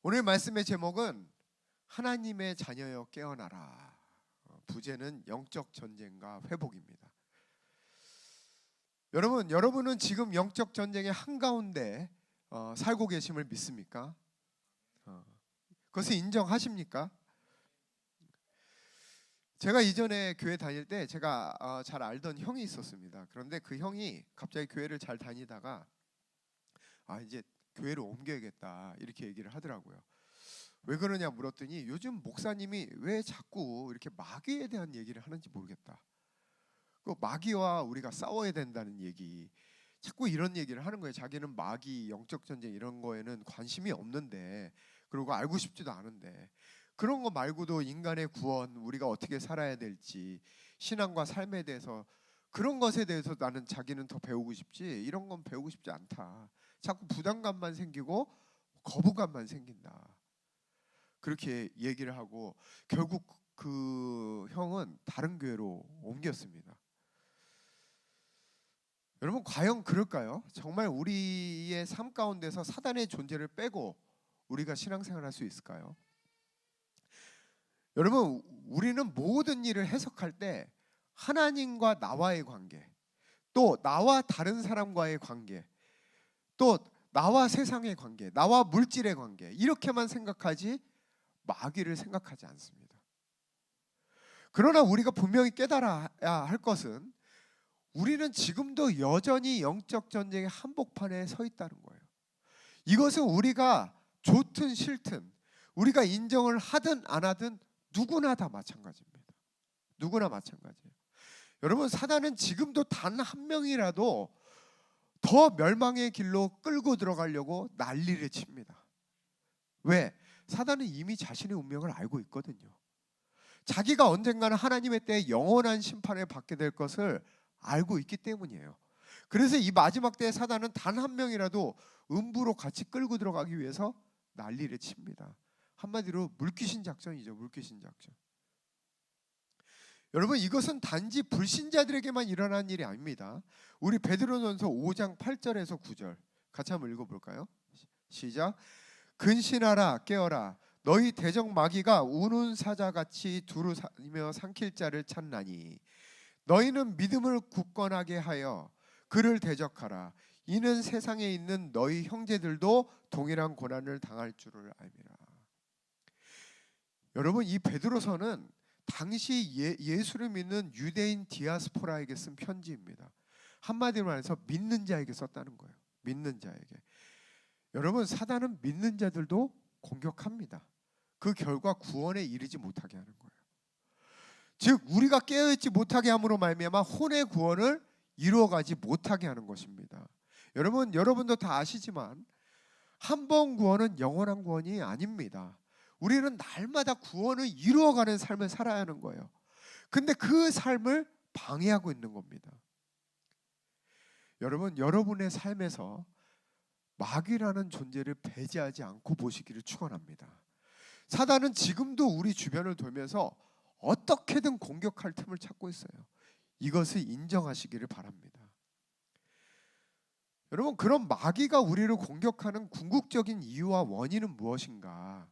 오늘 말씀의 제목은 하나님의 자녀여 깨어나라. 부제는 영적 전쟁과 회복입니다. 여러분은 지금 영적 전쟁의 한가운데 살고 계심을 믿습니까? 그것을 인정하십니까? 제가 이전에 교회 다닐 때 제가 잘 알던 형이 있었습니다. 그런데 그 형이 갑자기 교회를 잘 다니다가 이제 교회를 옮겨야겠다 이렇게 얘기를 하더라고요. 왜 그러냐 물었더니 요즘 목사님이 왜 자꾸 이렇게 마귀에 대한 얘기를 하는지 모르겠다. 그 마귀와 우리가 싸워야 된다는 얘기, 자꾸 이런 얘기를 하는 거예요. 자기는 마귀, 영적 전쟁 이런 거에는 관심이 없는데, 그리고 알고 싶지도 않은데, 그런 거 말고도 인간의 구원, 우리가 어떻게 살아야 될지, 신앙과 삶에 대해서, 그런 것에 대해서 나는 자기는 더 배우고 싶지 이런 건 배우고 싶지 않다. 자꾸 부담감만 생기고 거부감만 생긴다. 그렇게 얘기를 하고 결국 그 형은 다른 교회로 옮겼습니다. 여러분, 과연 그럴까요? 정말 우리의 삶 가운데서 사단의 존재를 빼고 우리가 신앙생활을 할 수 있을까요? 여러분, 우리는 모든 일을 해석할 때 하나님과 나와의 관계, 또 나와 다른 사람과의 관계, 또 나와 세상의 관계, 나와 물질의 관계, 이렇게만 생각하지 마귀를 생각하지 않습니다. 그러나 우리가 분명히 깨달아야 할 것은 우리는 지금도 여전히 영적 전쟁의 한복판에 서 있다는 거예요. 이것은 우리가 좋든 싫든, 우리가 인정을 하든 안 하든 누구나 다 마찬가지입니다. 누구나 마찬가지예요. 여러분, 사단은 지금도 단 한 명이라도 더 멸망의 길로 끌고 들어가려고 난리를 칩니다. 왜? 사단은 이미 자신의 운명을 알고 있거든요. 자기가 언젠가는 하나님의 때에 영원한 심판을 받게 될 것을 알고 있기 때문이에요. 그래서 이 마지막 때에 사단은 단 한 명이라도 음부로 같이 끌고 들어가기 위해서 난리를 칩니다. 한마디로 물귀신 작전이죠. 물귀신 작전. 여러분, 이것은 단지 불신자들에게만 일어난 일이 아닙니다. 우리 베드로전서 5장 8절에서 9절 같이 한번 읽어볼까요? 시작. 근신하라 깨어라 너희 대적 마귀가 우는 사자같이 두루다니며 삼킬 자를 찾나니 너희는 믿음을 굳건하게 하여 그를 대적하라. 이는 세상에 있는 너희 형제들도 동일한 고난을 당할 줄을 알미라. 여러분, 이 베드로서는 당시 예수를 믿는 유대인 디아스포라에게 쓴 편지입니다. 한마디로 말해서 믿는 자에게 썼다는 거예요. 믿는 자에게. 여러분, 사단은 믿는 자들도 공격합니다. 그 결과 구원에 이르지 못하게 하는 거예요. 즉 우리가 깨어있지 못하게 함으로 말미암아 혼의 구원을 이루어가지 못하게 하는 것입니다. 여러분도 다 아시지만 한 번 구원은 영원한 구원이 아닙니다. 우리는 날마다 구원을 이루어가는 삶을 살아야 하는 거예요. 근데 그 삶을 방해하고 있는 겁니다. 여러분의 삶에서 마귀라는 존재를 배제하지 않고 보시기를 축원합니다. 사단은 지금도 우리 주변을 돌면서 어떻게든 공격할 틈을 찾고 있어요. 이것을 인정하시기를 바랍니다. 여러분, 그런 마귀가 우리를 공격하는 궁극적인 이유와 원인은 무엇인가?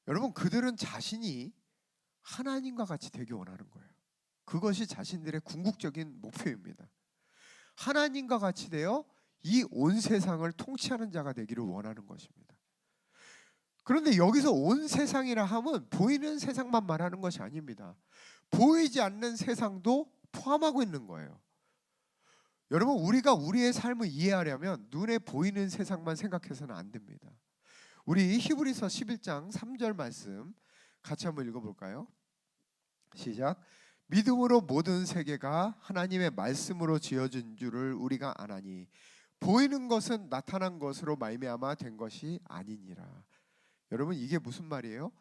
여러분, 그들은 자신이 하나님과 같이 되기 원하는 거예요. 그것이 자신들의 궁극적인 목표입니다. 하나님과 같이 되어 이 온 세상을 통치하는 자가 되기를 원하는 것입니다. 그런데 여기서 온 세상이라 함은 보이는 세상만 말하는 것이 아닙니다. 보이지 않는 세상도 포함하고 있는 거예요. 여러분, 우리가 우리의 삶을 이해하려면 눈에 보이는 세상만 생각해서는 안 됩니다. 우리 히브리서 11장 3절 말씀 같이 한번 읽어볼까요? 시작. 믿음으로 모든 세계가 하나님의 말씀으로 지어진 줄을 우리가 아나니 보이는 것은 나타난 것으로 말미암아 된 것이 아니니라. 여러분, 이게 무슨 말이에요?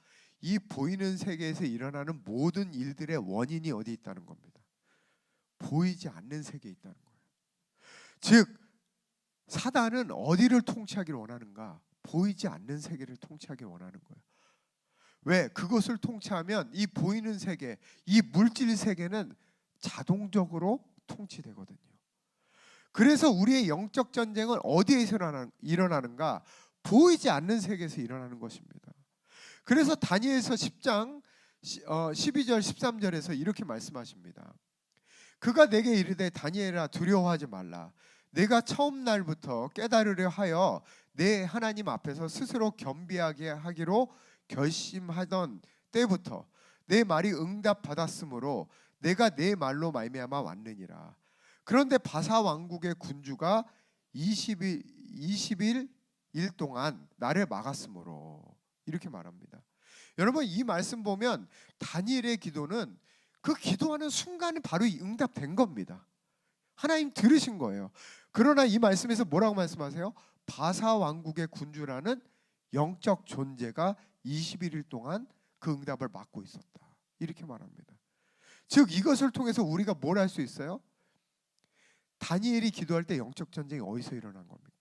이 보이는 세계에서 일어나는 모든 일들의 원인이 어디 있다는 겁니다. 보이지 않는 세계에 있다는 거예요. 즉 사단은 어디를 통치하기를 원하는가? 보이지 않는 세계를 통치하기 원하는 거예요. 왜? 그것을 통치하면 이 보이는 세계, 이 물질 세계는 자동적으로 통치되거든요. 그래서 우리의 영적 전쟁은 어디에서 일어나는가? 보이지 않는 세계에서 일어나는 것입니다. 그래서 다니엘서 10장 12절 13절에서 이렇게 말씀하십니다. 그가 내게 이르되 다니엘아 두려워하지 말라. 내가 처음 날부터 깨달으려 하여 내 하나님 앞에서 스스로 겸비하게 하기로 결심하던 때부터 내 말이 응답받았으므로 내가 내 말로 말미암아 왔느니라. 그런데 바사 왕국의 군주가 20일 일 동안 나를 막았으므로, 이렇게 말합니다. 여러분, 이 말씀 보면 다니엘의 기도는 그 기도하는 순간에 바로 응답된 겁니다. 하나님 들으신 거예요. 그러나 이 말씀에서 뭐라고 말씀하세요? 바사 왕국의 군주라는 영적 존재가 21일 동안 그 응답을 막고 있었다, 이렇게 말합니다. 즉 이것을 통해서 우리가 뭘 할 수 있어요? 다니엘이 기도할 때 영적 전쟁이 어디서 일어난 겁니까?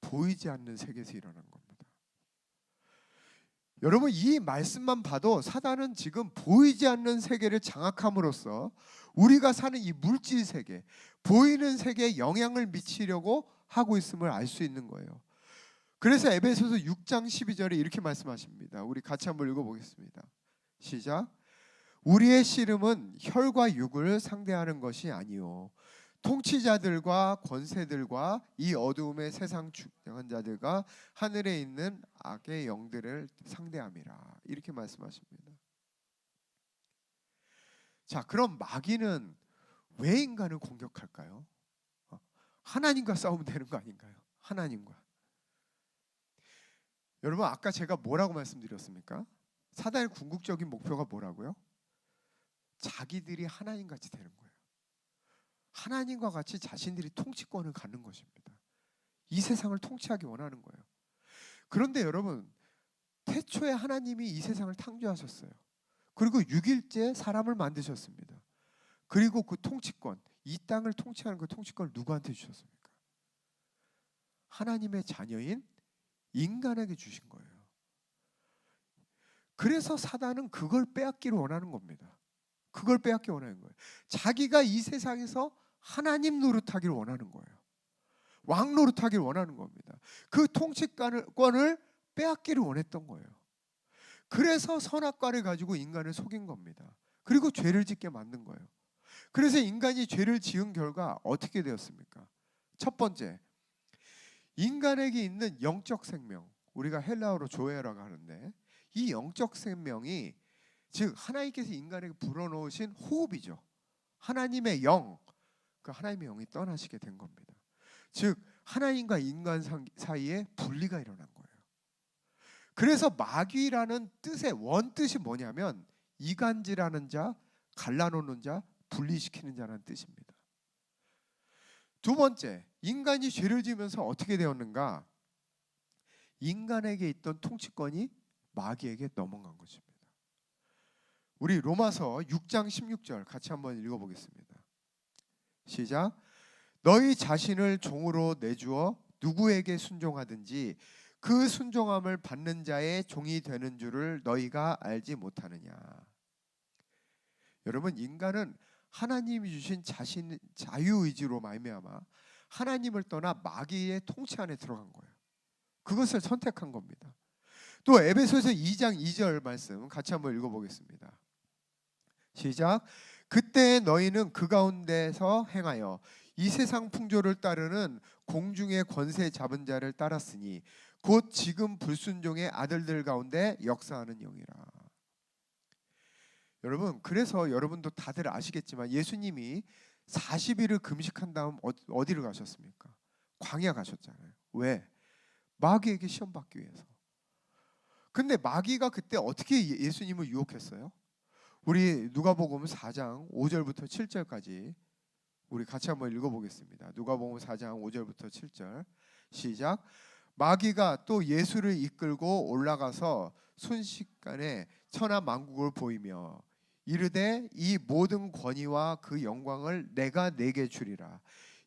보이지 않는 세계에서 일어난 겁니다. 여러분, 이 말씀만 봐도 사단은 지금 보이지 않는 세계를 장악함으로써 우리가 사는 이 물질 세계, 보이는 세계에 영향을 미치려고 하고 있음을 알 수 있는 거예요. 그래서 에베소서 6장 12절에 이렇게 말씀하십니다. 우리 같이 한번 읽어보겠습니다. 시작. 우리의 씨름은 혈과 육을 상대하는 것이 아니요 통치자들과 권세들과 이 어두움의 세상 주장한 자들과 하늘에 있는 악의 영들을 상대함이라, 이렇게 말씀하십니다. 자, 그럼 마귀는 왜 인간을 공격할까요? 하나님과 싸우면 되는 거 아닌가요? 하나님과. 여러분, 아까 제가 뭐라고 말씀드렸습니까? 사단의 궁극적인 목표가 뭐라고요? 자기들이 하나님같이 되는 거예요. 하나님과 같이 자신들이 통치권을 갖는 것입니다. 이 세상을 통치하기 원하는 거예요. 그런데 여러분, 태초에 하나님이 이 세상을 창조하셨어요. 그리고 6일째 사람을 만드셨습니다. 그리고 그 통치권, 이 땅을 통치하는 그 통치권을 누구한테 주셨습니까? 하나님의 자녀인 인간에게 주신 거예요. 그래서 사단은 그걸 빼앗기를 원하는 겁니다. 그걸 빼앗기 원하는 거예요. 자기가 이 세상에서 하나님 노릇하기를 원하는 거예요. 왕 노릇하기를 원하는 겁니다. 그 통치권을 빼앗기를 원했던 거예요. 그래서 선악과를 가지고 인간을 속인 겁니다. 그리고 죄를 짓게 만든 거예요. 그래서 인간이 죄를 지은 결과 어떻게 되었습니까? 첫 번째, 인간에게 있는 영적 생명, 우리가 헬라어로 조에라고 하는데, 이 영적 생명이 즉 하나님께서 인간에게 불어넣으신 호흡이죠. 하나님의 영, 그 하나님의 영이 떠나시게 된 겁니다. 즉 하나님과 인간 사이에 분리가 일어난 거예요. 그래서 마귀라는 뜻의 원뜻이 뭐냐면 이간질하는 자, 갈라놓는 자, 분리시키는 자라는 뜻입니다. 두 번째, 인간이 죄를 지으면서 어떻게 되었는가? 인간에게 있던 통치권이 마귀에게 넘어간 것입니다. 우리 로마서 6장 16절 같이 한번 읽어보겠습니다. 시작. 너희 자신을 종으로 내주어 누구에게 순종하든지 그 순종함을 받는 자의 종이 되는 줄을 너희가 알지 못하느냐. 여러분, 인간은 하나님이 주신 자신 자유의지로 말미암아 하나님을 떠나 마귀의 통치 안에 들어간 거예요. 그것을 선택한 겁니다. 또 에베소서 2장 2절 말씀 같이 한번 읽어보겠습니다. 시작. 그때 너희는 그 가운데서 행하여 이 세상 풍조를 따르는 공중의 권세 잡은 자를 따랐으니 곧 지금 불순종의 아들들 가운데 역사하는 영이라. 여러분, 그래서 여러분도 다들 아시겠지만 예수님이 40일을 금식한 다음 어디를 가셨습니까? 광야 가셨잖아요. 왜? 마귀에게 시험 받기 위해서. 근데 마귀가 그때 어떻게 예수님을 유혹했어요? 우리 누가복음 4장 5절부터 7절까지 우리 같이 한번 읽어보겠습니다. 누가복음 4장 5절부터 7절 시작. 마귀가 또 예수를 이끌고 올라가서 순식간에 천하 만국을 보이며 이르되 이 모든 권위와 그 영광을 내가 네게 주리라.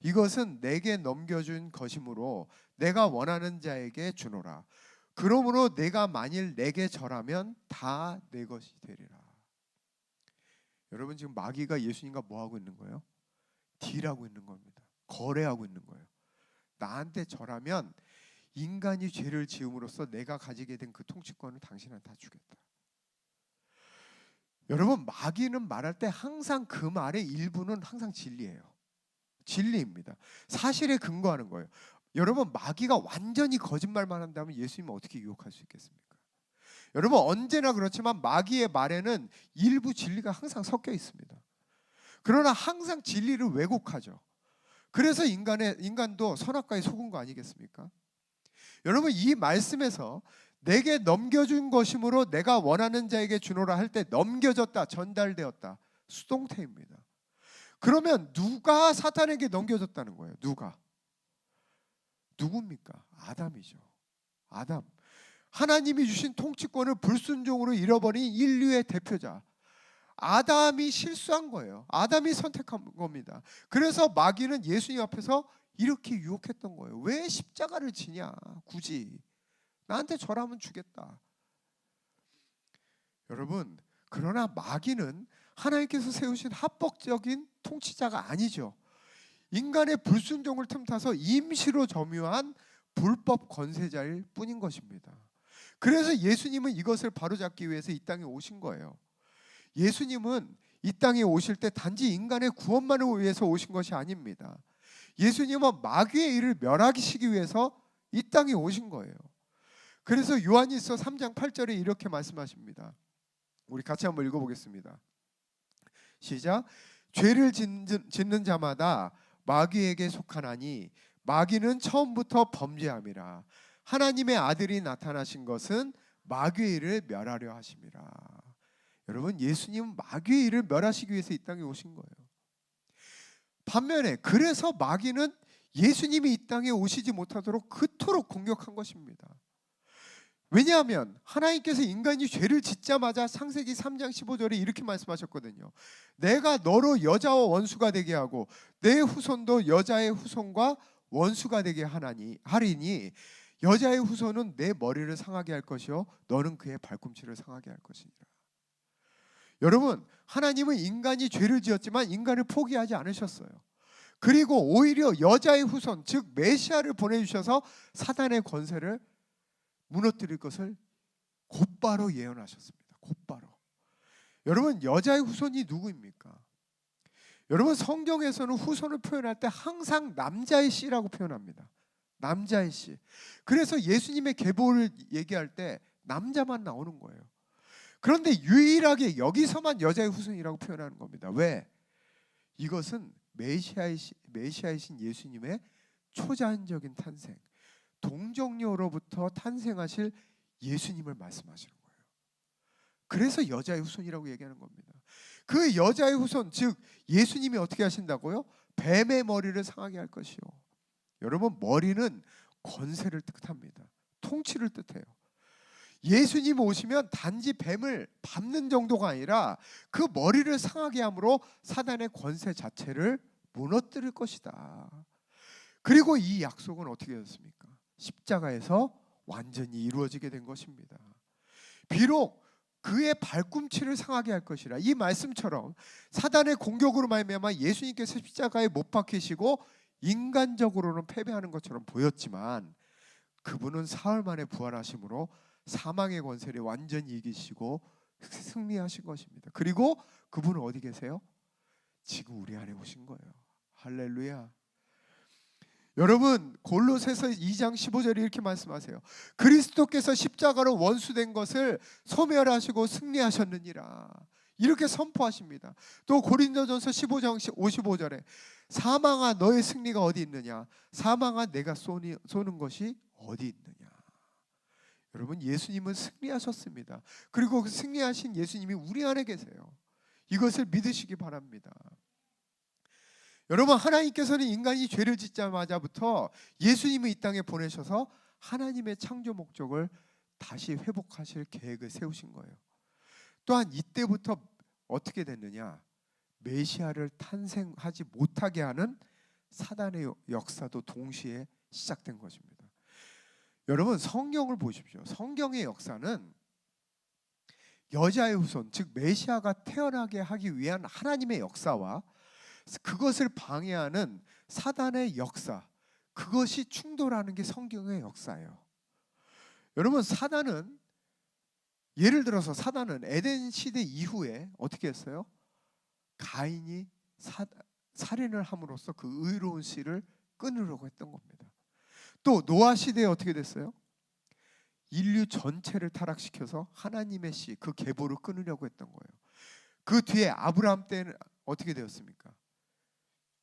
이것은 내게 넘겨준 것이므로 내가 원하는 자에게 주노라. 그러므로 내가 만일 내게 절하면 다 내 것이 되리라. 여러분, 지금 마귀가 예수님과 뭐 하고 있는 거예요? 딜하고 있는 겁니다. 거래하고 있는 거예요. 나한테 절하면 인간이 죄를 지음으로써 내가 가지게 된 그 통치권을 당신한테 다 주겠다. 여러분, 마귀는 말할 때 항상 그 말의 일부는 항상 진리예요. 진리입니다. 사실에 근거하는 거예요. 여러분, 마귀가 완전히 거짓말만 한다면 예수님은 어떻게 유혹할 수 있겠습니까? 여러분, 언제나 그렇지만 마귀의 말에는 일부 진리가 항상 섞여 있습니다. 그러나 항상 진리를 왜곡하죠. 그래서 인간도 선악과에 속은 거 아니겠습니까? 여러분, 이 말씀에서 내게 넘겨준 것이므로 내가 원하는 자에게 주노라 할 때 넘겨졌다, 전달되었다, 수동태입니다. 그러면 누가 사탄에게 넘겨졌다는 거예요? 누굽니까? 아담이죠. 아담. 하나님이 주신 통치권을 불순종으로 잃어버린 인류의 대표자. 아담이 실수한 거예요. 아담이 선택한 겁니다. 그래서 마귀는 예수님 앞에서 이렇게 유혹했던 거예요. 왜 십자가를 지냐? 굳이 나한테 절하면 주겠다. 여러분, 그러나 마귀는 하나님께서 세우신 합법적인 통치자가 아니죠. 인간의 불순종을 틈타서 임시로 점유한 불법 권세자일 뿐인 것입니다. 그래서 예수님은 이것을 바로잡기 위해서 이 땅에 오신 거예요. 예수님은 이 땅에 오실 때 단지 인간의 구원만을 위해서 오신 것이 아닙니다. 예수님은 마귀의 일을 멸하시기 위해서 이 땅에 오신 거예요. 그래서 요한일서 3장 8절에 이렇게 말씀하십니다. 우리 같이 한번 읽어보겠습니다. 시작. 죄를 짓는 자마다 마귀에게 속하나니 마귀는 처음부터 범죄함이라. 하나님의 아들이 나타나신 것은 마귀의 일을 멸하려 하심이라. 여러분, 예수님은 마귀의 일을 멸하시기 위해서 이 땅에 오신 거예요. 반면에 그래서 마귀는 예수님이 이 땅에 오시지 못하도록 그토록 공격한 것입니다. 왜냐하면 하나님께서 인간이 죄를 짓자마자 창세기 3장 15절에 이렇게 말씀하셨거든요. 내가 너로 여자와 원수가 되게 하고 내 후손도 여자의 후손과 원수가 되게 하리니 여자의 후손은 내 머리를 상하게 할 것이요 너는 그의 발꿈치를 상하게 할 것이니라. 여러분, 하나님은 인간이 죄를 지었지만 인간을 포기하지 않으셨어요. 그리고 오히려 여자의 후손, 즉 메시아를 보내주셔서 사단의 권세를 무너뜨릴 것을 곧바로 예언하셨습니다. 곧바로. 여러분, 여자의 후손이 누구입니까? 여러분, 성경에서는 후손을 표현할 때 항상 남자의 씨라고 표현합니다. 남자의 씨. 그래서 예수님의 계보를 얘기할 때 남자만 나오는 거예요. 그런데 유일하게 여기서만 여자의 후손이라고 표현하는 겁니다. 왜? 이것은 메시아이신 예수님의 초자연적인 탄생, 동정녀로부터 탄생하실 예수님을 말씀하시는 거예요. 그래서 여자의 후손이라고 얘기하는 겁니다. 그 여자의 후손, 즉 예수님이 어떻게 하신다고요? 뱀의 머리를 상하게 할 것이요. 여러분, 머리는 권세를 뜻합니다. 통치를 뜻해요. 예수님 오시면 단지 뱀을 밟는 정도가 아니라 그 머리를 상하게 함으로 사단의 권세 자체를 무너뜨릴 것이다. 그리고 이 약속은 어떻게 되었습니까? 십자가에서 완전히 이루어지게 된 것입니다. 비록 그의 발꿈치를 상하게 할 것이라, 이 말씀처럼 사단의 공격으로 말미암아 예수님께서 십자가에 못 박히시고 인간적으로는 패배하는 것처럼 보였지만 그분은 사흘 만에 부활하심으로 사망의 권세를 완전히 이기시고 승리하신 것입니다. 그리고 그분은 어디 계세요? 지금 우리 안에 오신 거예요. 할렐루야. 여러분, 골로새서 2장 15절에 이렇게 말씀하세요. 그리스도께서 십자가로 원수된 것을 소멸하시고 승리하셨느니라. 이렇게 선포하십니다. 또 고린도전서 15장 55절에 사망아 너의 승리가 어디 있느냐? 사망아 내가 쏘는 것이 어디 있느냐? 여러분, 예수님은 승리하셨습니다. 그리고 그 승리하신 예수님이 우리 안에 계세요. 이것을 믿으시기 바랍니다. 여러분, 하나님께서는 인간이 죄를 짓자마자부터 예수님을 이 땅에 보내셔서 하나님의 창조 목적을 다시 회복하실 계획을 세우신 거예요. 또한 이때부터 어떻게 됐느냐? 메시아를 탄생하지 못하게 하는 사단의 역사도 동시에 시작된 것입니다. 여러분, 성경을 보십시오. 성경의 역사는 여자의 후손, 즉 메시아가 태어나게 하기 위한 하나님의 역사와 그것을 방해하는 사단의 역사, 그것이 충돌하는 게 성경의 역사예요. 여러분, 사단은, 예를 들어서 사단은 에덴 시대 이후에 어떻게 했어요? 가인이 살인을 함으로써 그 의로운 씨를 끊으려고 했던 겁니다. 또 노아 시대에 어떻게 됐어요? 인류 전체를 타락시켜서 하나님의 씨, 그 계보를 끊으려고 했던 거예요. 그 뒤에 아브라함 때는 어떻게 되었습니까?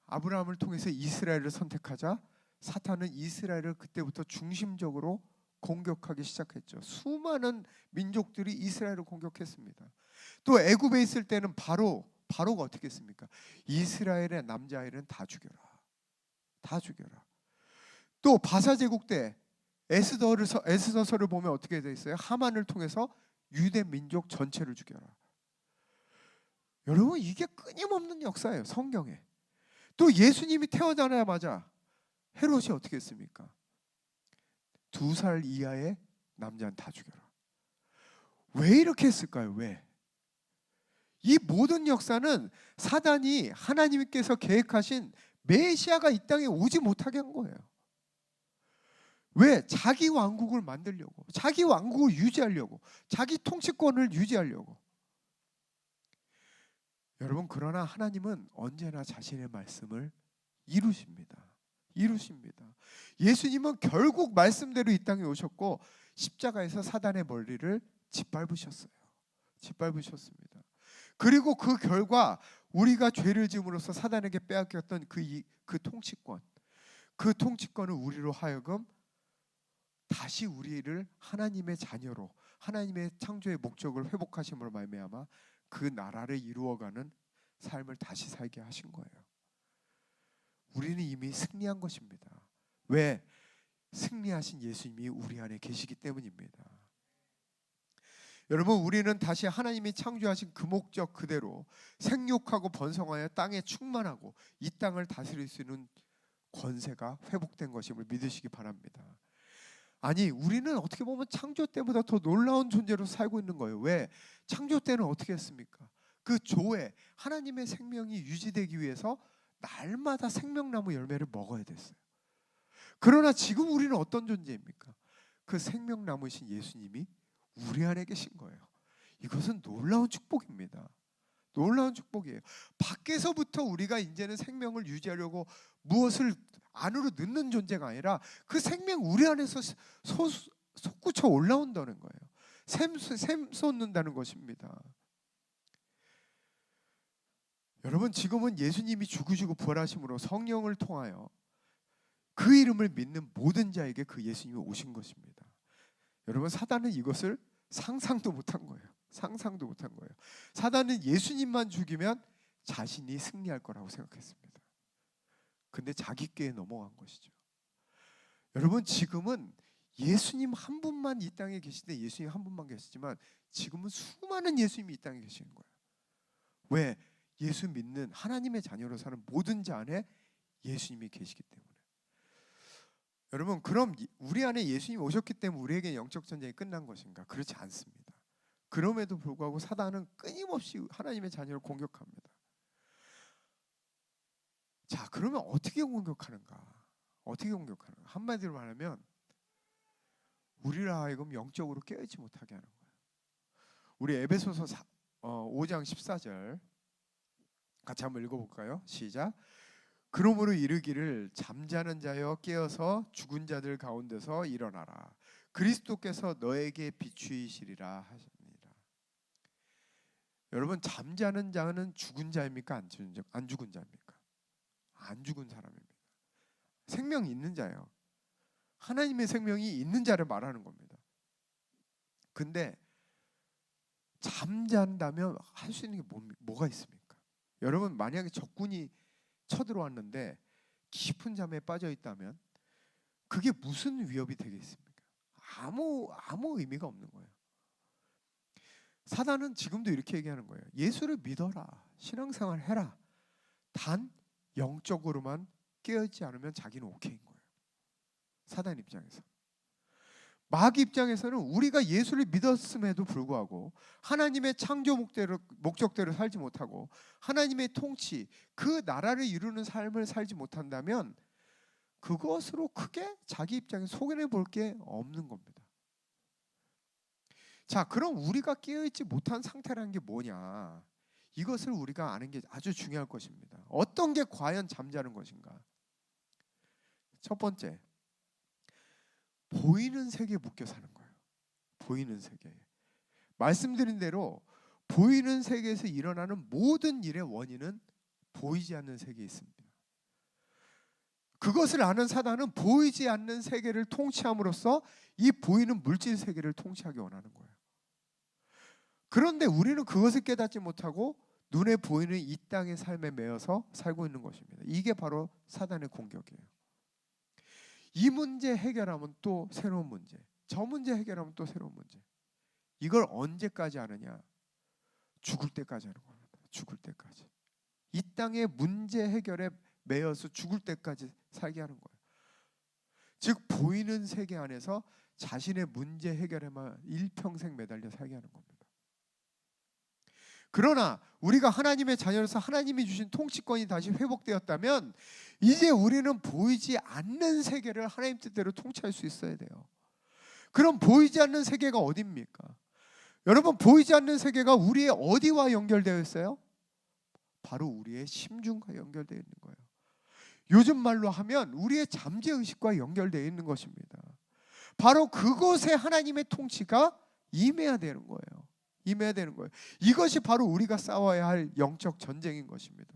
아브라함을 통해서 이스라엘을 선택하자 사탄은 이스라엘을 그때부터 중심적으로 공격하기 시작했죠. 수많은 민족들이 이스라엘을 공격했습니다. 또 애굽에 있을 때는 바로가 어떻게 했습니까? 이스라엘의 남자아이는 다 죽여라. 다 죽여라. 또 바사 제국 때 에스더서를 보면 어떻게 되어 있어요? 하만을 통해서 유대 민족 전체를 죽여라. 여러분, 이게 끊임없는 역사예요, 성경에. 또 예수님이 태어나자마자 헤롯이 어떻게 했습니까? 2살 이하의 남자는 다 죽여라. 왜 이렇게 했을까요? 왜? 이 모든 역사는 사단이 하나님께서 계획하신 메시아가 이 땅에 오지 못하게 한 거예요. 왜? 자기 왕국을 만들려고, 자기 왕국을 유지하려고, 자기 통치권을 유지하려고. 여러분, 그러나 하나님은 언제나 자신의 말씀을 이루십니다. 예수님은 결국 말씀대로 이 땅에 오셨고 십자가에서 사단의 머리를 짓밟으셨어요. 짓밟으셨습니다. 그리고 그 결과 우리가 죄를 지음으로써 사단에게 빼앗겼던 그 통치권, 그 통치권을 우리로 하여금 다시 우리를 하나님의 자녀로, 하나님의 창조의 목적을 회복하심으로 말미암아 그 나라를 이루어가는 삶을 다시 살게 하신 거예요. 우리는 이미 승리한 것입니다. 왜? 승리하신 예수님이 우리 안에 계시기 때문입니다. 여러분, 우리는 다시 하나님이 창조하신 그 목적 그대로 생육하고 번성하여 땅에 충만하고 이 땅을 다스릴 수 있는 권세가 회복된 것임을 믿으시기 바랍니다. 아니, 우리는 어떻게 보면 창조 때보다 더 놀라운 존재로 살고 있는 거예요. 왜? 창조 때는 어떻게 했습니까? 그 조에 하나님의 생명이 유지되기 위해서 날마다 생명나무 열매를 먹어야 됐어요. 그러나 지금 우리는 어떤 존재입니까? 그 생명나무이신 예수님이 우리 안에 계신 거예요. 이것은 놀라운 축복입니다. 놀라운 축복이에요. 밖에서부터 우리가 이제는 생명을 유지하려고 무엇을 안으로 넣는 존재가 아니라 그 생명 우리 안에서 솟구쳐 올라온다는 거예요. 샘 솟는다는 것입니다. 여러분, 지금은 예수님이 죽으시고 부활하심으로 성령을 통하여 그 이름을 믿는 모든 자에게 그 예수님이 오신 것입니다. 여러분, 사단은 이것을 상상도 못한 거예요. 상상도 못한 거예요. 사단은 예수님만 죽이면 자신이 승리할 거라고 생각했습니다. 근데 자기 꾀에 넘어간 것이죠. 여러분, 지금은 예수님 한 분만 이 땅에 계시는데 예수님 한 분만 계시지만 지금은 수많은 예수님이 이 땅에 계시는 거예요. 왜? 예수 믿는 하나님의 자녀로 사는 모든 자 안에 예수님이 계시기 때문에. 여러분, 그럼 우리 안에 예수님이 오셨기 때문에 우리에게 영적 전쟁이 끝난 것인가? 그렇지 않습니다. 그럼에도 불구하고 사단은 끊임없이 하나님의 자녀를 공격합니다. 자, 그러면 어떻게 공격하는가? 어떻게 공격하는가? 한마디로 말하면 우리를 하여금 영적으로 깨어있지 못하게 하는 거예요. 우리 에베소서 5장 14절 같이 한번 읽어볼까요? 시작. 그러므로 이르기를 잠자는 자여 깨어서 죽은 자들 가운데서 일어나라. 그리스도께서 너에게 비추이시리라 하십니다. 여러분, 잠자는 자는 죽은 자입니까? 안 죽은 자입니까? 안 죽은 사람입니다. 생명이 있는 자예요. 하나님의 생명이 있는 자를 말하는 겁니다. 근데 잠잔다면 할 수 있는 게 뭐가 있습니까? 여러분, 만약에 적군이 쳐들어왔는데 깊은 잠에 빠져 있다면 그게 무슨 위협이 되겠습니까? 아무 의미가 없는 거예요. 사단은 지금도 이렇게 얘기하는 거예요. 예수를 믿어라. 신앙생활 해라. 단 영적으로만 깨어있지 않으면 자기는 오케이인 거예요. 사단 입장에서. 마귀 입장에서는 우리가 예수를 믿었음에도 불구하고 하나님의 창조 목적대로 살지 못하고 하나님의 통치, 그 나라를 이루는 삶을 살지 못한다면 그것으로 크게 자기 입장에 손해 볼 게 없는 겁니다. 자, 그럼 우리가 깨어있지 못한 상태라는 게 뭐냐? 이것을 우리가 아는 게 아주 중요할 것입니다. 어떤 게 과연 잠자는 것인가? 첫 번째, 보이는 세계에 묶여 사는 거예요. 보이는 세계. 말씀드린 대로 보이는 세계에서 일어나는 모든 일의 원인은 보이지 않는 세계에 있습니다. 그것을 아는 사단은 보이지 않는 세계를 통치함으로써 이 보이는 물질 세계를 통치하기 원하는 거예요. 그런데 우리는 그것을 깨닫지 못하고 눈에 보이는 이 땅의 삶에 매여서 살고 있는 것입니다. 이게 바로 사단의 공격이에요. 이 문제 해결하면 또 새로운 문제, 저 문제 해결하면 또 새로운 문제. 이걸 언제까지 하느냐? 죽을 때까지 하는 겁니다. 죽을 때까지. 이 땅의 문제 해결에 매여서 죽을 때까지 살게 하는 거예요. 즉 보이는 세계 안에서 자신의 문제 해결에만 일평생 매달려 살게 하는 겁니다. 그러나 우리가 하나님의 자녀로서 하나님이 주신 통치권이 다시 회복되었다면 이제 우리는 보이지 않는 세계를 하나님 뜻대로 통치할 수 있어야 돼요. 그럼 보이지 않는 세계가 어디입니까? 여러분, 보이지 않는 세계가 우리의 어디와 연결되어 있어요? 바로 우리의 심중과 연결되어 있는 거예요. 요즘 말로 하면 우리의 잠재의식과 연결되어 있는 것입니다. 바로 그곳에 하나님의 통치가 임해야 되는 거예요. 임해야 되는 거예요. 이것이 바로 우리가 싸워야 할 영적 전쟁인 것입니다.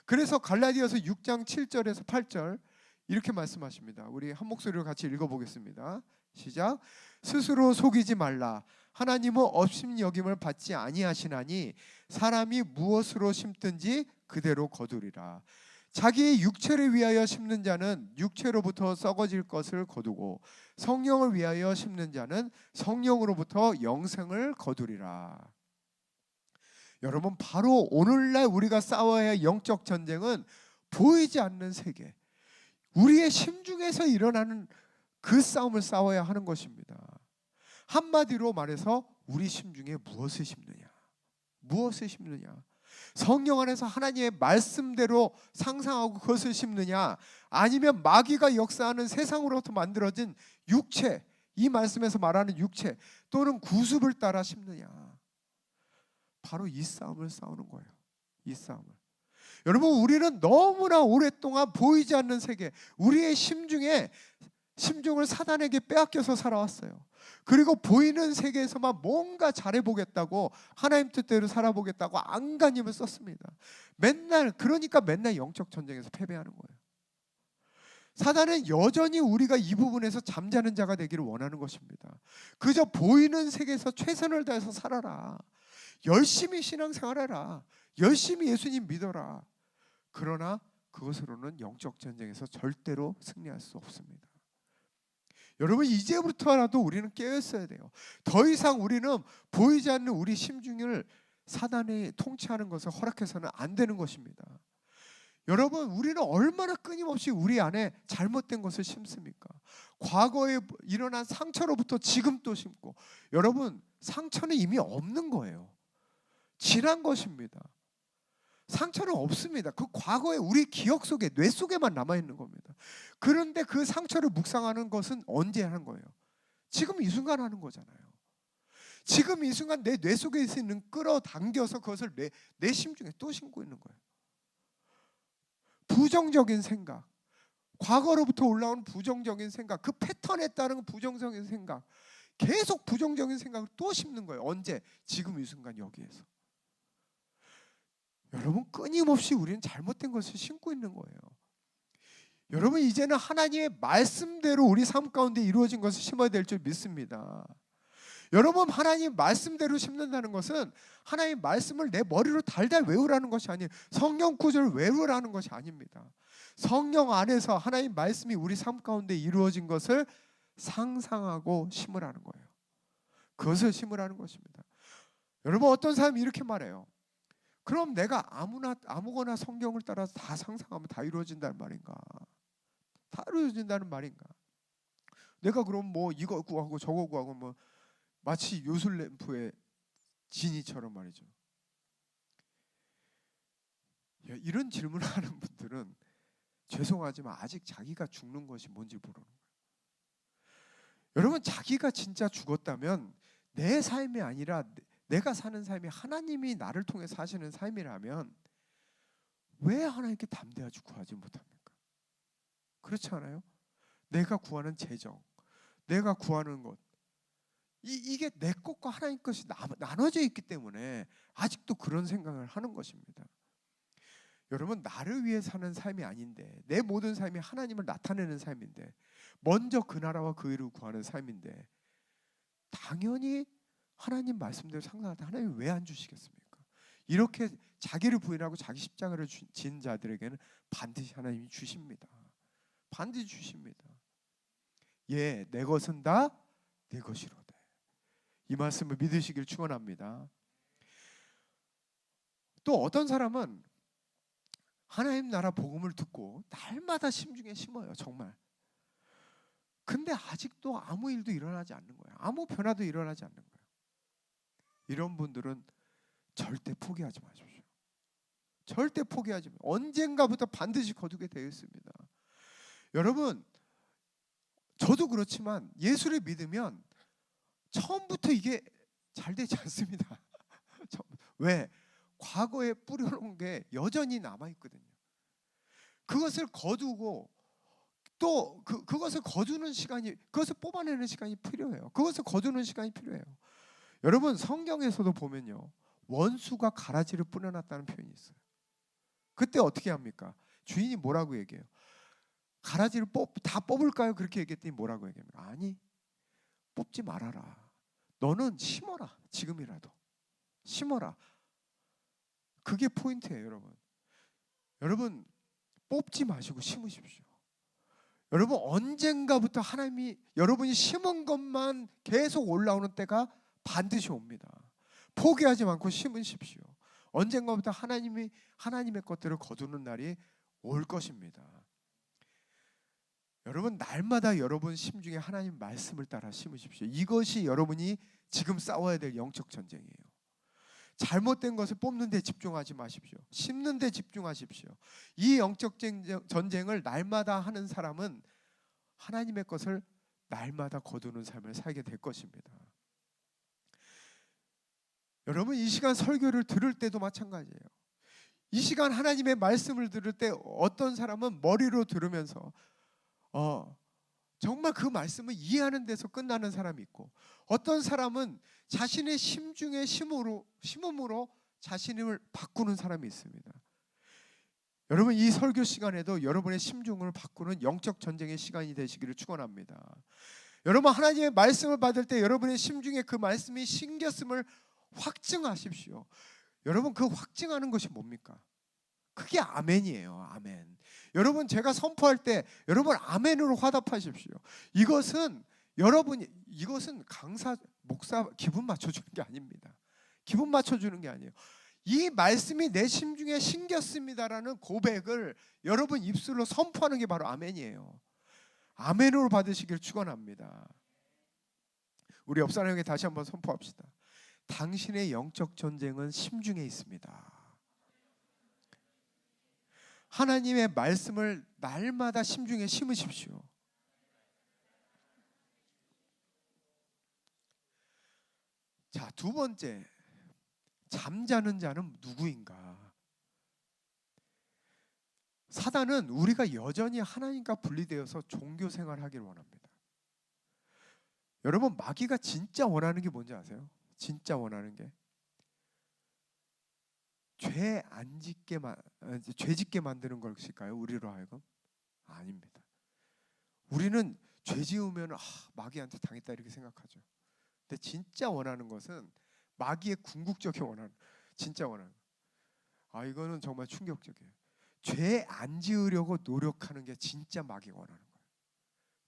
그래서 갈라디아서 6장 7절에서 8절 이렇게 말씀하십니다. 우리 한 목소리로 같이 읽어보겠습니다. 시작. 스스로 속이지 말라. 하나님은 업신여김을 받지 아니하시나니 사람이 무엇으로 심든지 그대로 거두리라. 자기의 육체를 위하여 심는 자는 육체로부터 썩어질 것을 거두고 성령을 위하여 심는 자는 성령으로부터 영생을 거두리라. 여러분, 바로 오늘날 우리가 싸워야 할 영적 전쟁은 보이지 않는 세계, 우리의 심중에서 일어나는 그 싸움을 싸워야 하는 것입니다. 한마디로 말해서 우리 심중에 무엇을 심느냐, 무엇을 심느냐. 성령 안에서 하나님의 말씀대로 상상하고 그것을 심느냐, 아니면 마귀가 역사하는 세상으로부터 만들어진 육체, 이 말씀에서 말하는 육체 또는 구습을 따라 심느냐. 바로 이 싸움을 싸우는 거예요. 이 싸움을. 여러분, 우리는 너무나 오랫동안 보이지 않는 세계, 우리의 심중을 사단에게 빼앗겨서 살아왔어요. 그리고 보이는 세계에서만 뭔가 잘해보겠다고, 하나님 뜻대로 살아보겠다고 안간힘을 썼습니다. 그러니까 맨날 영적 전쟁에서 패배하는 거예요. 사단은 여전히 우리가 이 부분에서 잠자는 자가 되기를 원하는 것입니다. 그저 보이는 세계에서 최선을 다해서 살아라. 열심히 신앙생활해라. 열심히 예수님 믿어라. 그러나 그것으로는 영적 전쟁에서 절대로 승리할 수 없습니다. 여러분, 이제부터라도 우리는 깨어있어야 돼요. 더 이상 우리는 보이지 않는 우리 심중을 사단이 통치하는 것을 허락해서는 안 되는 것입니다. 여러분, 우리는 얼마나 끊임없이 우리 안에 잘못된 것을 심습니까? 과거에 일어난 상처로부터 지금 또 심고, 여러분, 상처는 이미 없는 거예요. 지난 것입니다. 상처는 없습니다. 그 과거에 우리 기억 속에, 뇌 속에만 남아있는 겁니다. 그런데 그 상처를 묵상하는 것은 언제 하는 거예요? 지금 이 순간 하는 거잖아요. 지금 이 순간 내 뇌 속에 있는 끌어당겨서 그것을 내 심중에 또 심고 있는 거예요. 부정적인 생각, 과거로부터 올라오는 부정적인 생각, 그 패턴에 따른 부정적인 생각, 계속 부정적인 생각을 또 심는 거예요. 언제? 지금 이 순간 여기에서. 여러분, 끊임없이 우리는 잘못된 것을 심고 있는 거예요. 여러분, 이제는 하나님의 말씀대로 우리 삶 가운데 이루어진 것을 심어야 될 줄 믿습니다. 여러분, 하나님 말씀대로 심는다는 것은 하나님 말씀을 내 머리로 달달 외우라는 것이 아니에요. 성경 구절을 외우라는 것이 아닙니다. 성령 안에서 하나님 말씀이 우리 삶 가운데 이루어진 것을 상상하고 심으라는 거예요. 그것을 심으라는 것입니다. 여러분, 어떤 사람이 이렇게 말해요. 그럼 내가 아무거나 성경을 따라서 다 상상하면 다 이루어진다는 말인가? 다 이루어진다는 말인가? 내가 그럼 뭐 이거 구하고 저거 구하고 뭐 마치 요술램프의 지니처럼 말이죠. 이런 질문을 하는 분들은 죄송하지만 아직 자기가 죽는 것이 뭔지 모르는 거예요. 여러분, 자기가 진짜 죽었다면 내 삶이 아니라 내가 사는 삶이 하나님이 나를 통해 사시는 삶이라면 왜 하나님께 담대하지 구하지 못합니까? 그렇지 않아요? 내가 구하는 재정, 내가 구하는 것, 이게 내 것과 하나님 것이 나눠져 있기 때문에 아직도 그런 생각을 하는 것입니다. 여러분, 나를 위해 사는 삶이 아닌데, 내 모든 삶이 하나님을 나타내는 삶인데, 먼저 그 나라와 그 의를 구하는 삶인데, 당연히 하나님 말씀대로 상상할 때 하나님 왜 안 주시겠습니까? 이렇게 자기를 부인하고 자기 십자가를 진 자들에게는 반드시 하나님이 주십니다. 반드시 주십니다. 예, 내 것은 다 내 것이로되. 이 말씀을 믿으시길 축원합니다. 또 어떤 사람은 하나님 나라 복음을 듣고 날마다 심중에 심어요, 정말. 근데 아직도 아무 일도 일어나지 않는 거예요. 아무 변화도 일어나지 않는 거예요. 이런 분들은 절대 포기하지 마십시오. 절대 포기하지 마십시오. 언젠가부터 반드시 거두게 되어 있습니다. 여러분, 저도 그렇지만 예수를 믿으면 처음부터 이게 잘 되지 않습니다. 왜? 과거에 뿌려놓은 게 여전히 남아있거든요. 그것을 거두고 또 그것을 거두는 시간이, 그것을 뽑아내는 시간이 필요해요. 그것을 거두는 시간이 필요해요. 여러분, 성경에서도 보면요, 원수가 가라지를 뿌려놨다는 표현이 있어요. 그때 어떻게 합니까? 주인이 뭐라고 얘기해요? 가라지를 다 뽑을까요? 그렇게 얘기했더니 뭐라고 얘기합니까? 아니, 뽑지 말아라. 너는 심어라. 지금이라도 심어라. 그게 포인트예요, 여러분. 여러분, 뽑지 마시고 심으십시오. 여러분, 언젠가부터 하나님이 여러분이 심은 것만 계속 올라오는 때가 반드시 옵니다. 포기하지 않고 심으십시오. 언젠가부터 하나님의 것들을 거두는 날이 올 것입니다. 여러분, 날마다 여러분 심중에 하나님 말씀을 따라 심으십시오. 이것이 여러분이 지금 싸워야 될 영적 전쟁이에요. 잘못된 것을 뽑는 데 집중하지 마십시오. 심는 데 집중하십시오. 이 영적 전쟁을 날마다 하는 사람은 하나님의 것을 날마다 거두는 삶을 살게 될 것입니다. 여러분, 이 시간 설교를 들을 때도 마찬가지예요. 이 시간 하나님의 말씀을 들을 때 어떤 사람은 머리로 들으면서 정말 그 말씀을 이해하는 데서 끝나는 사람이 있고, 어떤 사람은 자신의 심중의 심음으로 자신을 바꾸는 사람이 있습니다. 여러분, 이 설교 시간에도 여러분의 심중을 바꾸는 영적 전쟁의 시간이 되시기를 축원합니다. 여러분, 하나님의 말씀을 받을 때 여러분의 심중에 그 말씀이 심겼음을 확증하십시오. 여러분, 그 확증하는 것이 뭡니까? 그게 아멘이에요. 아멘. 여러분, 제가 선포할 때 여러분 아멘으로 화답하십시오. 이것은 강사, 목사 기분 맞춰주는 게 아닙니다. 기분 맞춰주는 게 아니에요. 이 말씀이 내 심중에 심겼습니다라는 고백을 여러분 입술로 선포하는 게 바로 아멘이에요. 아멘으로 받으시길 축원합니다. 우리 옆 사람에게 다시 한번 선포합시다. 당신의 영적 전쟁은 심중에 있습니다. 하나님의 말씀을 날마다 심중에 심으십시오. 자, 두 번째, 잠자는 자는 누구인가? 사단은 우리가 여전히 하나님과 분리되어서 종교 생활하기를 원합니다. 여러분, 마귀가 진짜 원하는 게 뭔지 아세요? 진짜 원하는 게 죄 짓게 만드는 것일까요? 우리로 하여금? 아닙니다. 우리는 죄 지으면 마귀한테 당했다 이렇게 생각하죠. 근데 진짜 원하는 것은 마귀의 궁극적인 진짜 원하는 이거는 정말 충격적이에요. 죄 안 지으려고 노력하는 게 진짜 마귀가 원하는 거예요.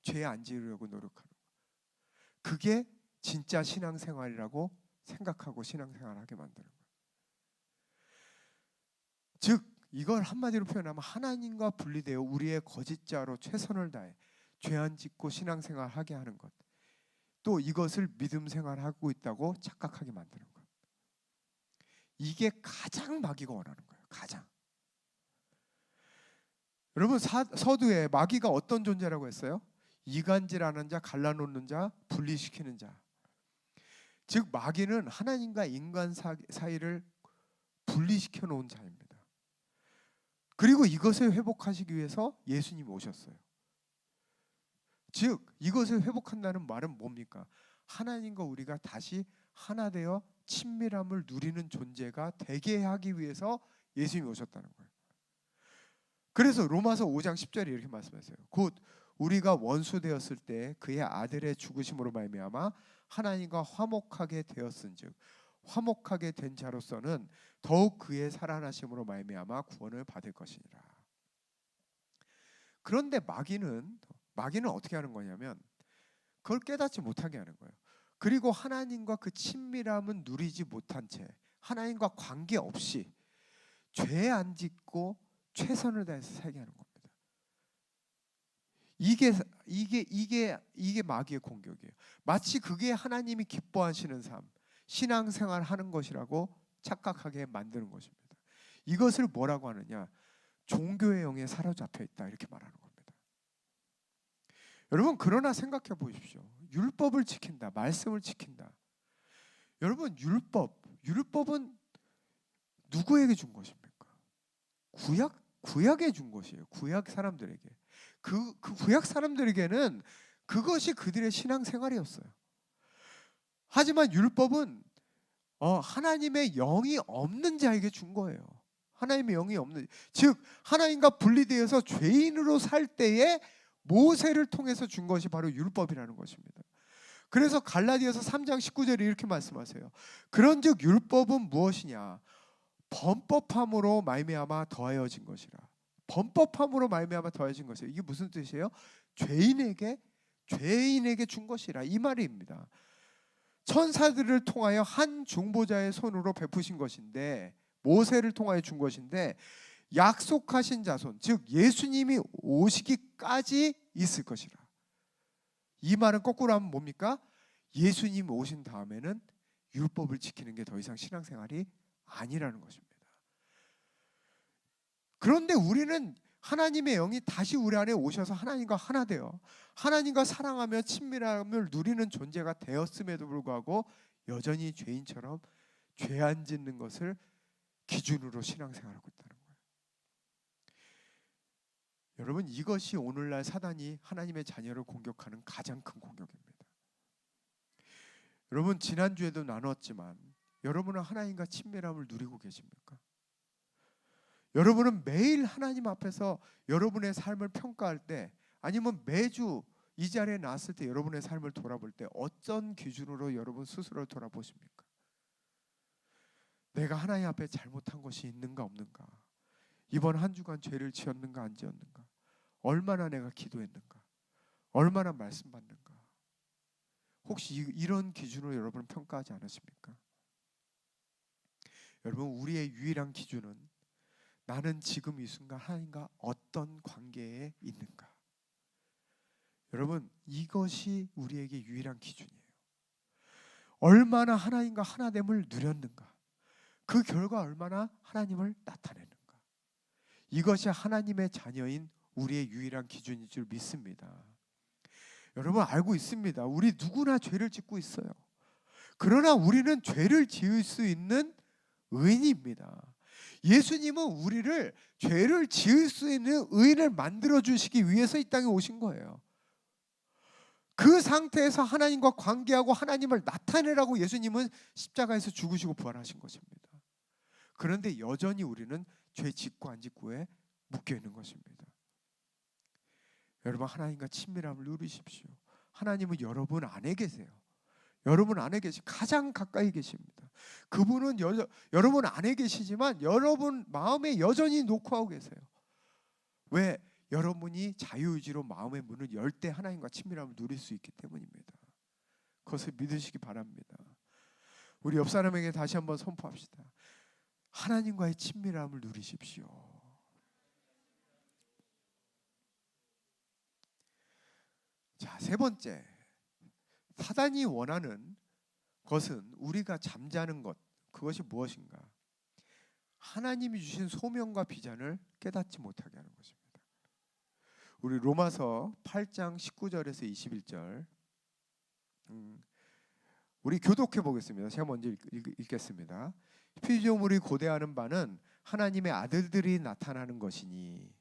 죄 안 지으려고 노력하는 거. 그게 진짜 신앙생활이라고 생각하고 신앙생활하게 만드는 거예요. 즉, 이걸 한마디로 표현하면 하나님과 분리되어 우리의 거짓자로 최선을 다해 죄 안 짓고 신앙생활하게 하는 것, 또 이것을 믿음 생활하고 있다고 착각하게 만드는 것. 이게 가장 마귀가 원하는 거예요. 가장. 여러분 서두에 마귀가 어떤 존재라고 했어요? 이간질하는 자, 갈라놓는 자, 분리시키는 자. 즉 마귀는 하나님과 인간 사이를 분리시켜 놓은 자입니다. 그리고 이것을 회복하시기 위해서 예수님이 오셨어요. 즉 이것을 회복한다는 말은 뭡니까? 하나님과 우리가 다시 하나 되어 친밀함을 누리는 존재가 되게 하기 위해서 예수님이 오셨다는 거예요. 그래서 로마서 5장 10절에 이렇게 말씀하세요. 곧 우리가 원수 되었을 때 그의 아들의 죽으심으로 말미암아 하나님과 화목하게 되었은즉 화목하게 된 자로서는 더욱 그의 살아나심으로 말미암아 구원을 받을 것이니라. 그런데 마귀는 어떻게 하는 거냐면 그걸 깨닫지 못하게 하는 거예요. 그리고 하나님과 그 친밀함은 누리지 못한 채 하나님과 관계없이 죄 안 짓고 최선을 다해서 살게 하는 겁니다. 이게 마귀의 공격이에요. 마치 그게 하나님이 기뻐하시는 삶, 신앙생활 하는 것이라고 착각하게 만드는 것입니다. 이것을 뭐라고 하느냐? 종교의 영에 사로잡혀 있다 이렇게 말하는 겁니다. 여러분 그러나 생각해 보십시오. 율법을 지킨다, 말씀을 지킨다. 여러분 율법은 누구에게 준 것입니까? 구약에 준 것이에요. 구약 사람들에게. 그 구약 사람들에게는 그것이 그들의 신앙생활이었어요. 하지만 율법은 하나님의 영이 없는 자에게 준 거예요. 하나님의 영이 없는, 즉 하나님과 분리되어서 죄인으로 살 때에 모세를 통해서 준 것이 바로 율법이라는 것입니다. 그래서 갈라디아서 3장 19절에 이렇게 말씀하세요. 그런즉 율법은 무엇이냐? 범법함으로 말미암아 더하여진 것이라. 범법함으로 말미암아 더해진 것이에요. 이게 무슨 뜻이에요? 죄인에게 준 것이라 이 말입니다. 천사들을 통하여 한 중보자의 손으로 베푸신 것인데 모세를 통하여 준 것인데 약속하신 자손 즉 예수님이 오시기까지 있을 것이라. 이 말은 거꾸로 하면 뭡니까? 예수님이 오신 다음에는 율법을 지키는 게 더 이상 신앙생활이 아니라는 것입니다. 그런데 우리는 하나님의 영이 다시 우리 안에 오셔서 하나님과 하나 되어 하나님과 사랑하며 친밀함을 누리는 존재가 되었음에도 불구하고 여전히 죄인처럼 죄 안 짓는 것을 기준으로 신앙생활하고 있다는 거예요. 여러분 이것이 오늘날 사단이 하나님의 자녀를 공격하는 가장 큰 공격입니다. 여러분 지난주에도 나눴지만 여러분은 하나님과 친밀함을 누리고 계십니까? 여러분은 매일 하나님 앞에서 여러분의 삶을 평가할 때 아니면 매주 이 자리에 나왔을 때 여러분의 삶을 돌아볼 때 어떤 기준으로 여러분 스스로를 돌아보십니까? 내가 하나님 앞에 잘못한 것이 있는가 없는가? 이번 한 주간 죄를 지었는가 안 지었는가? 얼마나 내가 기도했는가? 얼마나 말씀 받는가? 혹시 이런 기준으로 여러분 평가하지 않으십니까? 여러분 우리의 유일한 기준은 나는 지금 이 순간 하나님과 어떤 관계에 있는가? 여러분 이것이 우리에게 유일한 기준이에요. 얼마나 하나님과 하나됨을 누렸는가? 그 결과 얼마나 하나님을 나타내는가? 이것이 하나님의 자녀인 우리의 유일한 기준인 줄 믿습니다. 여러분 알고 있습니다. 우리 누구나 죄를 짓고 있어요. 그러나 우리는 죄를 지을 수 있는 의인입니다. 예수님은 우리를 죄를 지을 수 있는 의인을 만들어 주시기 위해서 이 땅에 오신 거예요. 그 상태에서 하나님과 관계하고 하나님을 나타내라고 예수님은 십자가에서 죽으시고 부활하신 것입니다. 그런데 여전히 우리는 죄 짓고 안 짓고에 묶여 있는 것입니다. 여러분 하나님과 친밀함을 누리십시오. 하나님은 여러분 안에 계세요. 여러분 안에 가장 가까이 계십니다. 그분은 여러분 안에 계시지만 여러분 마음에 여전히 녹화하고 계세요. 왜? 여러분이 자유의지로 마음의 문을 열 때 하나님과 친밀함을 누릴 수 있기 때문입니다. 그것을 믿으시기 바랍니다. 우리 옆 사람에게 다시 한번 선포합시다. 하나님과의 친밀함을 누리십시오. 자, 세 번째. 사단이 원하는 것은 우리가 잠자는 것, 그것이 무엇인가? 하나님이 주신 소명과 비전을 깨닫지 못하게 하는 것입니다. 우리 로마서 8장 19절에서 21절 우리 교독해 보겠습니다. 제가 먼저 읽겠습니다. 피조물이 고대하는 바는 하나님의 아들들이 나타나는 것이니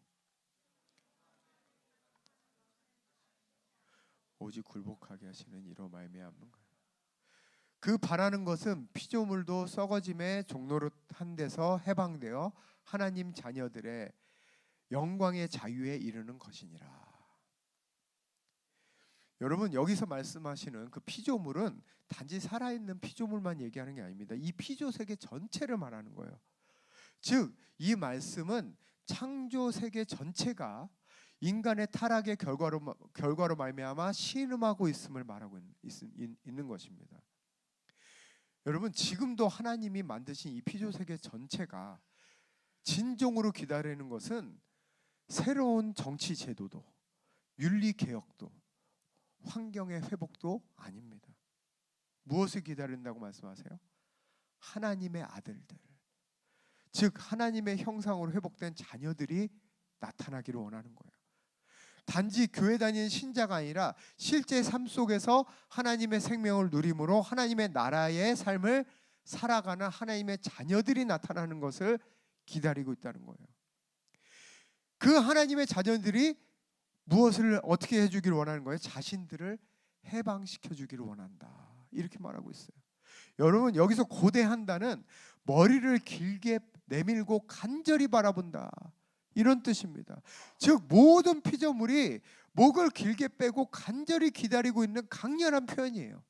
오직 굴복하게 하시는 이로 말미암은 거예요. 그 바라는 것은 피조물도 썩어짐의 종노릇한 데서 해방되어 하나님 자녀들의 영광의 자유에 이르는 것이니라. 여러분, 여기서 말씀하시는 그 피조물은 단지 살아있는 피조물만 얘기하는 게 아닙니다. 이 피조 세계 전체를 말하는 거예요. 즉, 이 말씀은 창조 세계 전체가 인간의 타락의 결과로 말미암아 신음하고 있음을 말하고 있는 것입니다. 여러분, 지금도 하나님이 만드신 이 피조 세계 전체가 진정으로 기다리는 것은 새로운 정치 제도도, 윤리 개혁도, 환경의 회복도 아닙니다. 무엇을 기다린다고 말씀하세요? 하나님의 아들들, 즉 하나님의 형상으로 회복된 자녀들이 나타나기를 원하는 거예요. 단지 교회 다니는 신자가 아니라 실제 삶 속에서 하나님의 생명을 누림으로 하나님의 나라의 삶을 살아가는 하나님의 자녀들이 나타나는 것을 기다리고 있다는 거예요. 그 하나님의 자녀들이 무엇을 어떻게 해주기를 원하는 거예요? 자신들을 해방시켜주기를 원한다, 이렇게 말하고 있어요. 여러분, 여기서 고대한다는 머리를 길게 내밀고 간절히 바라본다, 이런 뜻입니다. 즉 모든 피조물이 목을 길게 빼고 간절히 기다리고 있는 강렬한 표현이에요.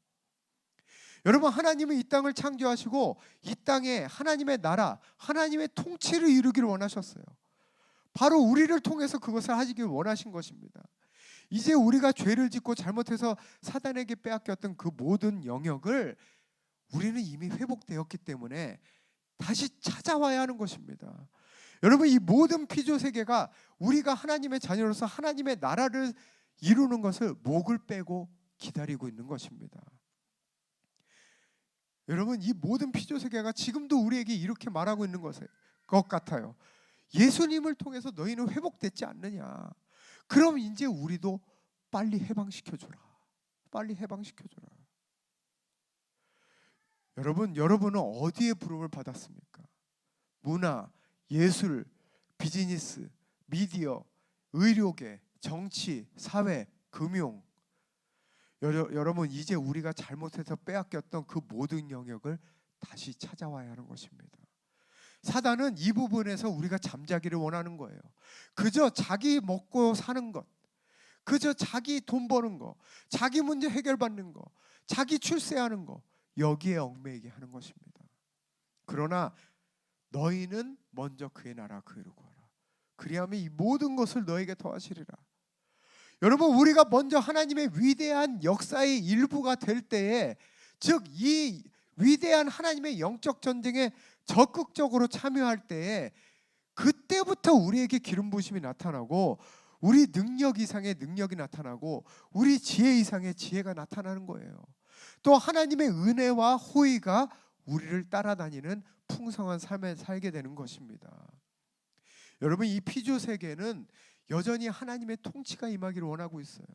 여러분, 하나님은 이 땅을 창조하시고 이 땅에 하나님의 나라, 하나님의 통치를 이루기를 원하셨어요. 바로 우리를 통해서 그것을 하시길 원하신 것입니다. 이제 우리가 죄를 짓고 잘못해서 사단에게 빼앗겼던 그 모든 영역을 우리는 이미 회복되었기 때문에 다시 찾아와야 하는 것입니다. 여러분, 이 모든 피조 세계가 우리가 하나님의 자녀로서 하나님의 나라를 이루는 것을 목을 빼고 기다리고 있는 것입니다. 여러분, 이 모든 피조 세계가 지금도 우리에게 이렇게 말하고 있는 것 같아요. 예수님을 통해서 너희는 회복됐지 않느냐? 그럼 이제 우리도 빨리 해방시켜줘라. 빨리 해방시켜줘라. 여러분은 어디에 부름을 받았습니까? 문화, 예술, 비즈니스, 미디어, 의료계, 정치, 사회, 금융. 여러분, 이제 우리가 잘못해서 빼앗겼던 그 모든 영역을 다시 찾아와야 하는 것입니다. 사단은 이 부분에서 우리가 잠자기를 원하는 거예요. 그저 자기 먹고 사는 것, 그저 자기 돈 버는 거, 자기 문제 해결받는 거, 자기 출세하는 거, 여기에 얽매이게 하는 것입니다. 그러나 너희는 먼저 그의 나라 그의를 구하라. 그리하면 이 모든 것을 너에게 더하시리라. 여러분, 우리가 먼저 하나님의 위대한 역사의 일부가 될 때에, 즉 이 위대한 하나님의 영적 전쟁에 적극적으로 참여할 때에, 그때부터 우리에게 기름 부으심이 나타나고 우리 능력 이상의 능력이 나타나고 우리 지혜 이상의 지혜가 나타나는 거예요. 또 하나님의 은혜와 호의가 우리를 따라다니는 풍성한 삶을 살게 되는 것입니다. 여러분, 이 피조 세계는 여전히 하나님의 통치가 임하기를 원하고 있어요.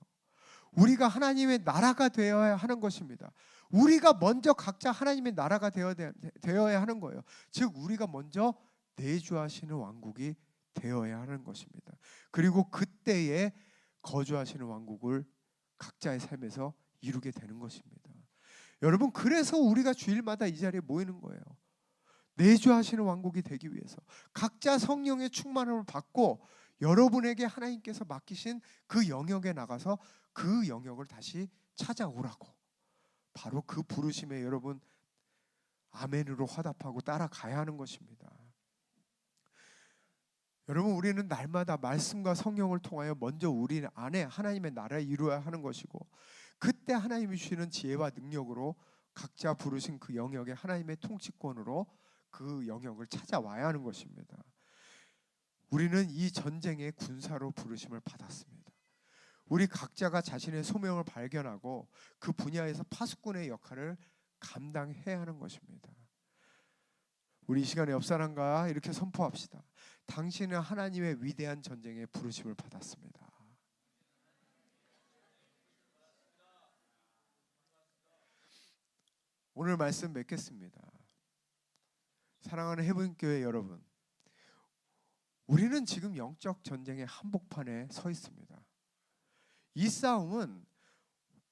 우리가 하나님의 나라가 되어야 하는 것입니다. 우리가 먼저 각자 하나님의 나라가 되어야 하는 거예요. 즉 우리가 먼저 내주하시는 왕국이 되어야 하는 것입니다. 그리고 그때에 거주하시는 왕국을 각자의 삶에서 이루게 되는 것입니다. 여러분, 그래서 우리가 주일마다 이 자리에 모이는 거예요. 내주하시는 왕국이 되기 위해서 각자 성령의 충만함을 받고 여러분에게 하나님께서 맡기신 그 영역에 나가서 그 영역을 다시 찾아오라고, 바로 그 부르심에 여러분 아멘으로 화답하고 따라가야 하는 것입니다. 여러분, 우리는 날마다 말씀과 성령을 통하여 먼저 우리 안에 하나님의 나라를 이루어야 하는 것이고, 그때 하나님이 주시는 지혜와 능력으로 각자 부르신 그 영역에 하나님의 통치권으로 그 영역을 찾아와야 하는 것입니다. 우리는 이 전쟁의 군사로 부르심을 받았습니다. 우리 각자가 자신의 소명을 발견하고 그 분야에서 파수꾼의 역할을 감당해야 하는 것입니다. 우리 이 시간에 옆 사람과 이렇게 선포합시다. 당신은 하나님의 위대한 전쟁에 부르심을 받았습니다. 오늘 말씀 맺겠습니다. 사랑하는 해븐교회 여러분, 우리는 지금 영적 전쟁의 한복판에 서 있습니다. 이 싸움은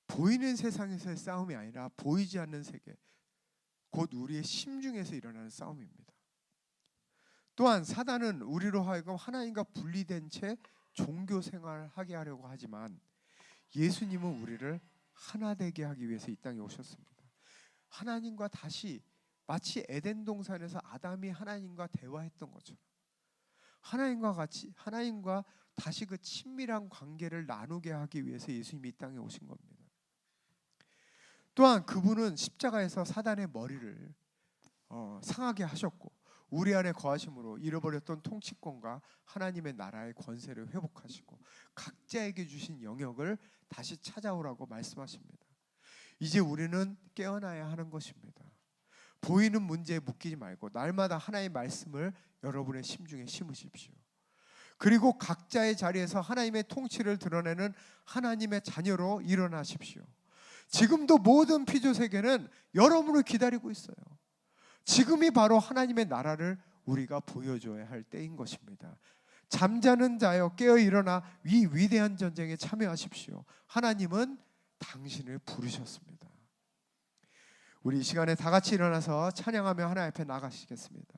보이는 세상에서의 싸움이 아니라 보이지 않는 세계, 곧 우리의 심중에서 일어나는 싸움입니다. 또한 사단은 우리로 하여금 하나님과 분리된 채 종교 생활하게 하려고 하지만 예수님은 우리를 하나 되게 하기 위해서 이 땅에 오셨습니다. 하나님과 다시 마치 에덴 동산에서 아담이 하나님과 대화했던 것처럼 하나님과 다시 그 친밀한 관계를 나누게 하기 위해서 예수님이 이 땅에 오신 겁니다. 또한 그분은 십자가에서 사단의 머리를 상하게 하셨고 우리 안에 거하심으로 잃어버렸던 통치권과 하나님의 나라의 권세를 회복하시고 각자에게 주신 영역을 다시 찾아오라고 말씀하십니다. 이제 우리는 깨어나야 하는 것입니다. 보이는 문제에 묶이지 말고 날마다 하나님의 말씀을 여러분의 심중에 심으십시오. 그리고 각자의 자리에서 하나님의 통치를 드러내는 하나님의 자녀로 일어나십시오. 지금도 모든 피조 세계는 여러분을 기다리고 있어요. 지금이 바로 하나님의 나라를 우리가 보여줘야 할 때인 것입니다. 잠자는 자여 깨어 일어나 이 위대한 전쟁에 참여하십시오. 하나님은 당신을 부르셨습니다. 우리 이 시간에 다 같이 일어나서 찬양하며 하나님 앞에 나가시겠습니다.